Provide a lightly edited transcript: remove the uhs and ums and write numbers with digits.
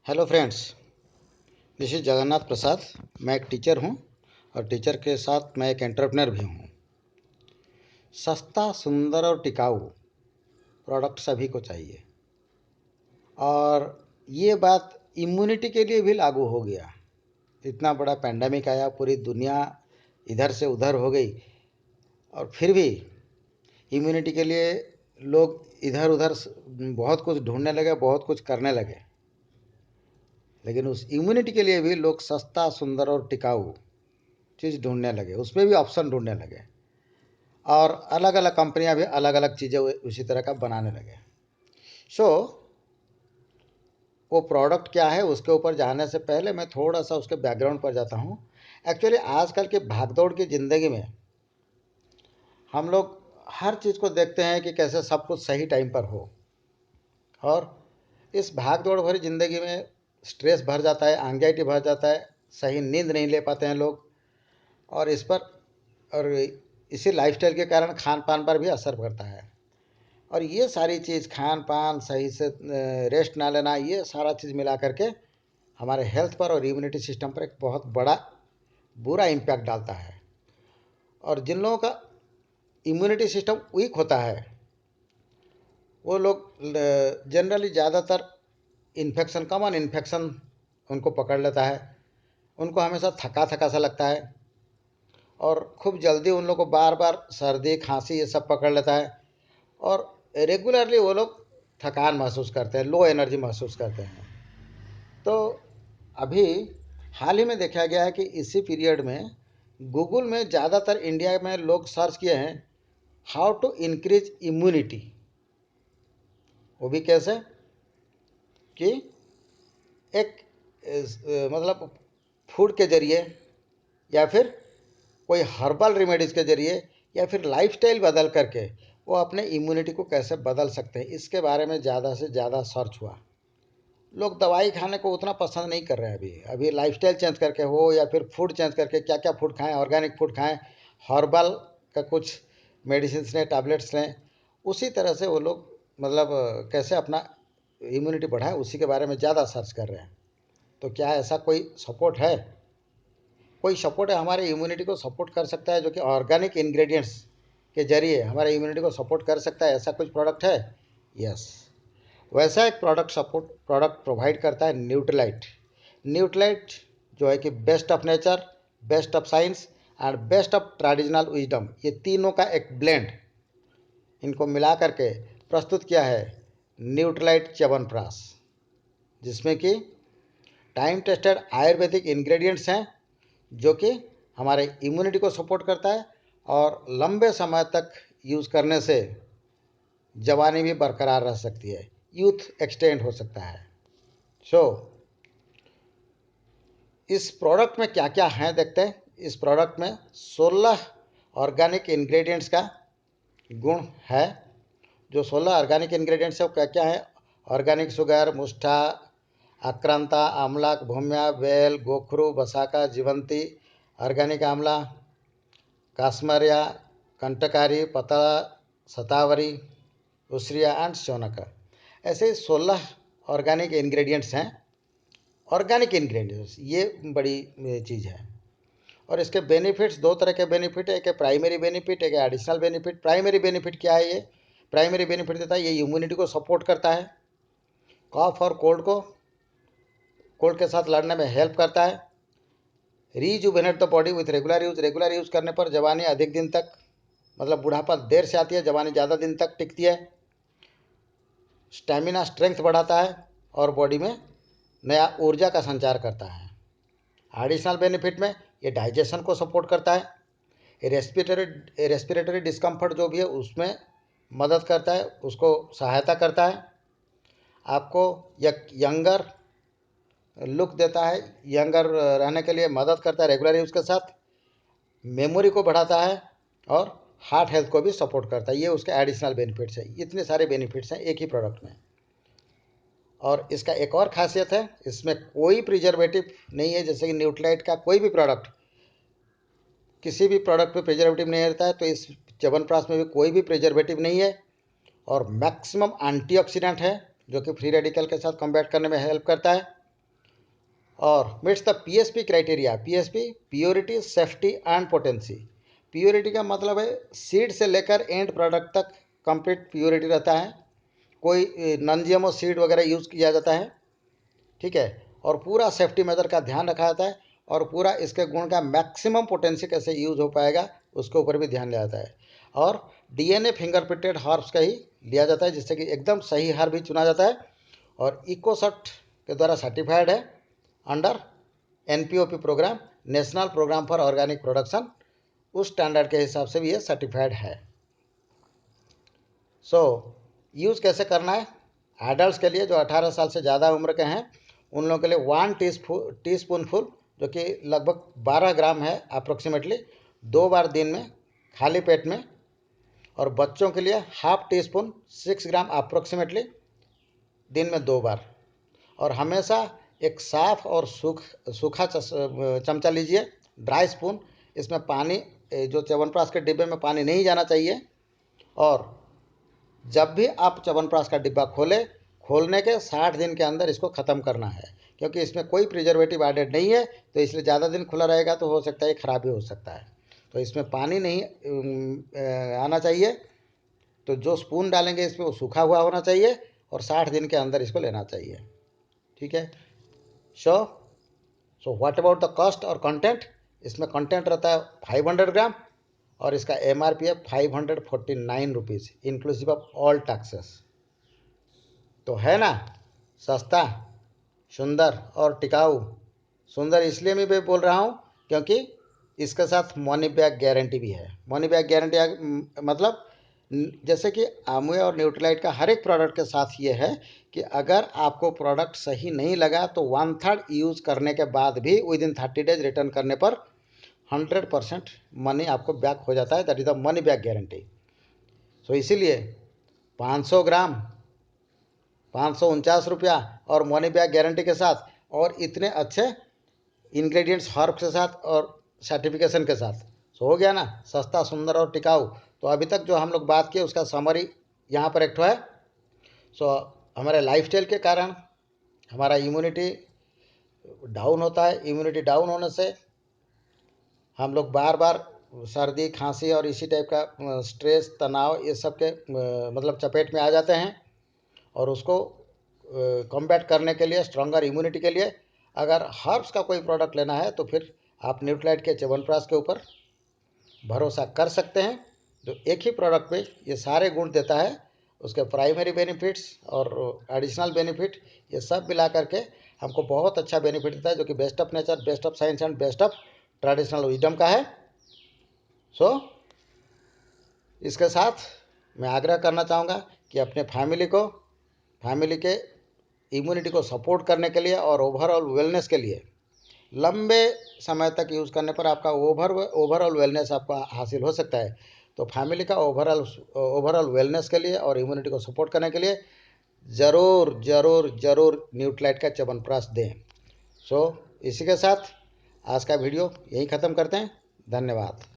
Hello friends, this is Jagannath Prasad. मैं एक teacher हूँ और टीचर के साथ मैं एक एंटरप्रेन्योर भी हूँ। सस्ता, सुंदर और टिकाऊ प्रोडक्ट सभी को चाहिए और ये बात इम्यूनिटी के लिए भी लागू हो गया। इतना बड़ा पैंडमिक आया, पूरी दुनिया इधर से उधर हो गई और फिर भी इम्यूनिटी के लिए लोग इधर उधर बहुत कुछ ढूंढने लगे, बहुत कुछ करने लगे। लेकिन उस इम्यूनिटी के लिए भी लोग सस्ता, सुंदर और टिकाऊ चीज़ ढूंढने लगे, उसमें भी ऑप्शन ढूंढने लगे और अलग अलग कंपनियां भी अलग अलग चीज़ें उसी तरह का बनाने लगे। सो वो प्रोडक्ट क्या है उसके ऊपर जाने से पहले मैं थोड़ा सा उसके बैकग्राउंड पर जाता हूँ। एक्चुअली आजकल की भागदौड़ की ज़िंदगी में हम लोग हर चीज़ को देखते हैं कि कैसे सब कुछ सही टाइम पर हो, और इस भागदौड़ भरी ज़िंदगी में स्ट्रेस भर जाता है, एंग्जाइटी भर जाता है, सही नींद नहीं ले पाते हैं लोग, और इस पर और इसी लाइफस्टाइल के कारण खान पान पर भी असर पड़ता है। और ये सारी चीज़, खान पान सही से रेस्ट ना लेना, ये सारा चीज़ मिला करके हमारे हेल्थ पर और इम्यूनिटी सिस्टम पर एक बहुत बड़ा बुरा इम्पैक्ट डालता है। और जिन लोगों का इम्यूनिटी सिस्टम वीक होता है वो लोग जनरली ज़्यादातर इन्फेक्शन, कॉमन इन्फेक्शन उनको पकड़ लेता है। उनको हमेशा थका थका सा लगता है और खूब जल्दी उन लोग को बार बार सर्दी, खांसी ये सब पकड़ लेता है और रेगुलरली वो लोग थकान महसूस करते हैं, लो एनर्जी महसूस करते हैं। तो अभी हाल ही में देखा गया है कि इसी पीरियड में गूगल में ज़्यादातर इंडिया में लोग सर्च किए हैं हाउ टू इंक्रीज इम्यूनिटी। वो भी कैसे कि एक मतलब फूड के ज़रिए या फिर कोई हर्बल रेमेडीज़ के ज़रिए या फिर लाइफस्टाइल बदल करके वो अपने इम्यूनिटी को कैसे बदल सकते हैं, इसके बारे में ज़्यादा से ज़्यादा सर्च हुआ। लोग दवाई खाने को उतना पसंद नहीं कर रहे हैं। अभी अभी लाइफस्टाइल चेंज करके हो या फिर फूड चेंज करके, क्या क्या फूड खाएं, ऑर्गेनिक फूड खाएं, हर्बल का कुछ मेडिसिन लें, टैबलेट्स लें, उसी तरह से वो लोग मतलब कैसे अपना इम्यूनिटी बढ़ाएं, उसी के बारे में ज़्यादा सर्च कर रहे हैं। तो क्या ऐसा कोई सपोर्ट है? कोई सपोर्ट है हमारे इम्यूनिटी को सपोर्ट कर सकता है, जो कि ऑर्गेनिक इंग्रेडिएंट्स के जरिए हमारे इम्यूनिटी को सपोर्ट कर सकता है? ऐसा कुछ प्रोडक्ट है? यस, वैसा एक प्रोडक्ट प्रोवाइड करता है न्यूट्रीलाइट। न्यूट्रीलाइट जो है कि best of nature, best of science and best of traditional wisdom, ये तीनों का एक ब्लेंड, इनको मिला करके प्रस्तुत किया है न्यूट्रीलाइट च्यवनप्राश, जिसमें कि टाइम टेस्टेड आयुर्वेदिक इंग्रेडिएंट्स हैं जो कि हमारे इम्यूनिटी को सपोर्ट करता है और लंबे समय तक यूज़ करने से जवानी भी बरकरार रह सकती है, यूथ एक्सटेंड हो सकता है। सो इस प्रोडक्ट में क्या क्या है देखते हैं। इस प्रोडक्ट में 16 ऑर्गेनिक इंग्रेडिएंट्स का गुण है। जो 16 ऑर्गेनिक इंग्रेडिएंट्स है वो क्या क्या है? ऑर्गेनिक शुगर, मुष्ठा, आक्रांता, आमला, भूम्या, बेल, गोखरू, बसाका, जीवंती, ऑर्गेनिक आमला, काश्मरिया, कंटकारी, पतला, शतावरी, उसिरिया एंड शौनका। ऐसे 16 ऑर्गेनिक इंग्रेडिएंट्स हैं। ऑर्गेनिक इंग्रेडिएंट्स ये बड़ी चीज़ है। और इसके बेनिफिट्स, दो तरह के बेनिफिट है, एक प्राइमरी बेनिफिट, एक एडिशनल बेनिफिट। प्राइमरी बेनिफिट क्या है? ये प्राइमरी बेनिफिट देता है, ये इम्यूनिटी को सपोर्ट करता है, कॉफ और कोल्ड के साथ लड़ने में हेल्प करता है, rejuvenate the body with regular use करने पर जवानी अधिक दिन तक, मतलब बुढ़ापा देर से आती है, जवानी ज़्यादा दिन तक टिकती है, स्टेमिना स्ट्रेंथ बढ़ाता है और बॉडी में नया ऊर्जा का संचार करता है। एडिशनल बेनिफिट में ये डाइजेशन को सपोर्ट करता है, रेस्पिरेटरी डिस्कम्फर्ट जो भी है उसमें मदद करता है, उसको सहायता करता है, आपको यंगर लुक देता है, यंगर रहने के लिए मदद करता है रेगुलर यूज़ के साथ, मेमोरी को बढ़ाता है और हार्ट हेल्थ को भी सपोर्ट करता है। ये उसके एडिशनल बेनिफिट्स है। इतने सारे बेनिफिट्स हैं एक ही प्रोडक्ट में। और इसका एक और खासियत है, इसमें कोई प्रिजर्वेटिव नहीं है। जैसे कि न्यूट्रीलाइट का कोई भी प्रोडक्ट, किसी भी प्रोडक्ट में प्रिजर्वेटिव नहीं रहता है, तो इस च्यवनप्राश में भी कोई भी प्रिजर्वेटिव नहीं है और मैक्सिमम एंटीऑक्सीडेंट है जो कि फ्री रेडिकल के साथ कॉम्बैट करने में हेल्प करता है। और meets the PSP criteria. PSP purity, safety and potency. Purity का मतलब है सीड से लेकर एंड प्रोडक्ट तक कंप्लीट प्योरिटी रहता है, कोई नॉन जीएमओ सीड वगैरह यूज़ किया जाता है, ठीक है। और पूरा सेफ्टी मेजर का ध्यान रखा जाता है, और पूरा इसके गुण का मैक्सिमम पोटेंशियल कैसे यूज़ हो पाएगा उसके ऊपर भी ध्यान दिया जाता है। और डीएनए फिंगरप्रिंटेड हर्ब्स का ही लिया जाता है, जिससे कि एकदम सही हर्ब भी चुना जाता है, और इकोसर्ट के द्वारा सर्टिफाइड है under NPOP program, national program for organic production. उस स्टैंडर्ड के हिसाब से भी ये सर्टिफाइड है। सो यूज़ कैसे करना है? एडल्ट के लिए जो 18 साल से ज़्यादा उम्र के हैं उन लोगों के लिए 1 टीस्पूनफुल, जो कि लगभग 12 ग्राम है अप्रोक्सीमेटली, 2 बार दिन में खाली पेट में। और बच्चों के लिए हाफ टी स्पून 6 ग्राम अप्रोक्सीमेटली दिन में 2 बार। और हमेशा एक साफ और सूखा चमचा लीजिए, ड्राई स्पून। इसमें पानी, जो च्यवनप्राश के डिब्बे में पानी नहीं जाना चाहिए। और जब भी आप च्यवनप्राश का डिब्बा खोलने के 60 दिन के अंदर इसको ख़त्म करना है, क्योंकि इसमें कोई प्रिजर्वेटिव एडेड नहीं है, तो इसलिए ज़्यादा दिन खुला रहेगा तो हो सकता है ख़राब भी हो सकता है। तो इसमें पानी नहीं आना चाहिए। तो जो स्पून डालेंगे इसमें वो सूखा हुआ होना चाहिए, और 60 दिन के अंदर इसको लेना चाहिए, ठीक है। So what about the cost और कंटेंट? इसमें कंटेंट रहता है 500 ग्राम, और इसका एमआरपी है 549 rupees inclusive of all taxes. तो है ना सस्ता, सुंदर और टिकाऊ। सुंदर इसलिए मैं बोल रहा हूँ क्योंकि इसके साथ मनी बैक गारंटी भी है। मनी बैक गारंटी मतलब जैसे कि आमवे और न्यूट्रीलाइट का हर एक प्रोडक्ट के साथ ये है कि अगर आपको प्रोडक्ट सही नहीं लगा तो 1/3 यूज़ करने के बाद भी विदिन 30 डेज रिटर्न करने पर 100% मनी आपको बैक हो जाता है। That is the money back guarantee. So इसीलिए 500 ग्राम 549 रुपया और मनी बैक गारंटी के साथ, और इतने अच्छे इंग्रेडिएंट्स हर्ब के साथ और सर्टिफिकेशन के साथ। सो हो गया ना सस्ता, सुंदर और टिकाऊ। तो अभी तक जो हम लोग बात किए उसका समरी यहाँ पर एक है। सो हमारे लाइफस्टाइल के कारण हमारा इम्यूनिटी डाउन होता है। इम्यूनिटी डाउन होने से हम लोग बार बार सर्दी, खांसी और इसी टाइप का स्ट्रेस, तनाव, ये सब के मतलब चपेट में आ जाते हैं। और उसको कॉम्बैट करने के लिए, स्ट्रॉन्गर इम्यूनिटी के लिए, अगर हर्ब्स का कोई प्रोडक्ट लेना है तो फिर आप न्यूट्रीलाइट के च्यवनप्राश के ऊपर भरोसा कर सकते हैं, जो एक ही प्रोडक्ट पे ये सारे गुण देता है। उसके प्राइमरी बेनिफिट्स और एडिशनल बेनिफिट, ये सब मिला करके हमको बहुत अच्छा बेनिफिट देता है, जो कि best of nature, best of science and best of traditional wisdom का है। सो इसके साथ मैं आग्रह करना चाहूँगा कि अपने फैमिली के इम्यूनिटी को सपोर्ट करने के लिए और ओवरऑल वेलनेस के लिए लंबे समय तक यूज़ करने पर आपका ओवरऑल वेलनेस आपका हासिल हो सकता है। तो फैमिली का ओवरऑल वेलनेस के लिए और इम्यूनिटी को सपोर्ट करने के लिए ज़रूर ज़रूर ज़रूर न्यूट्रीलाइट का च्यवनप्राश दें। सो इसी के साथ आज का वीडियो यहीं ख़त्म करते हैं। धन्यवाद।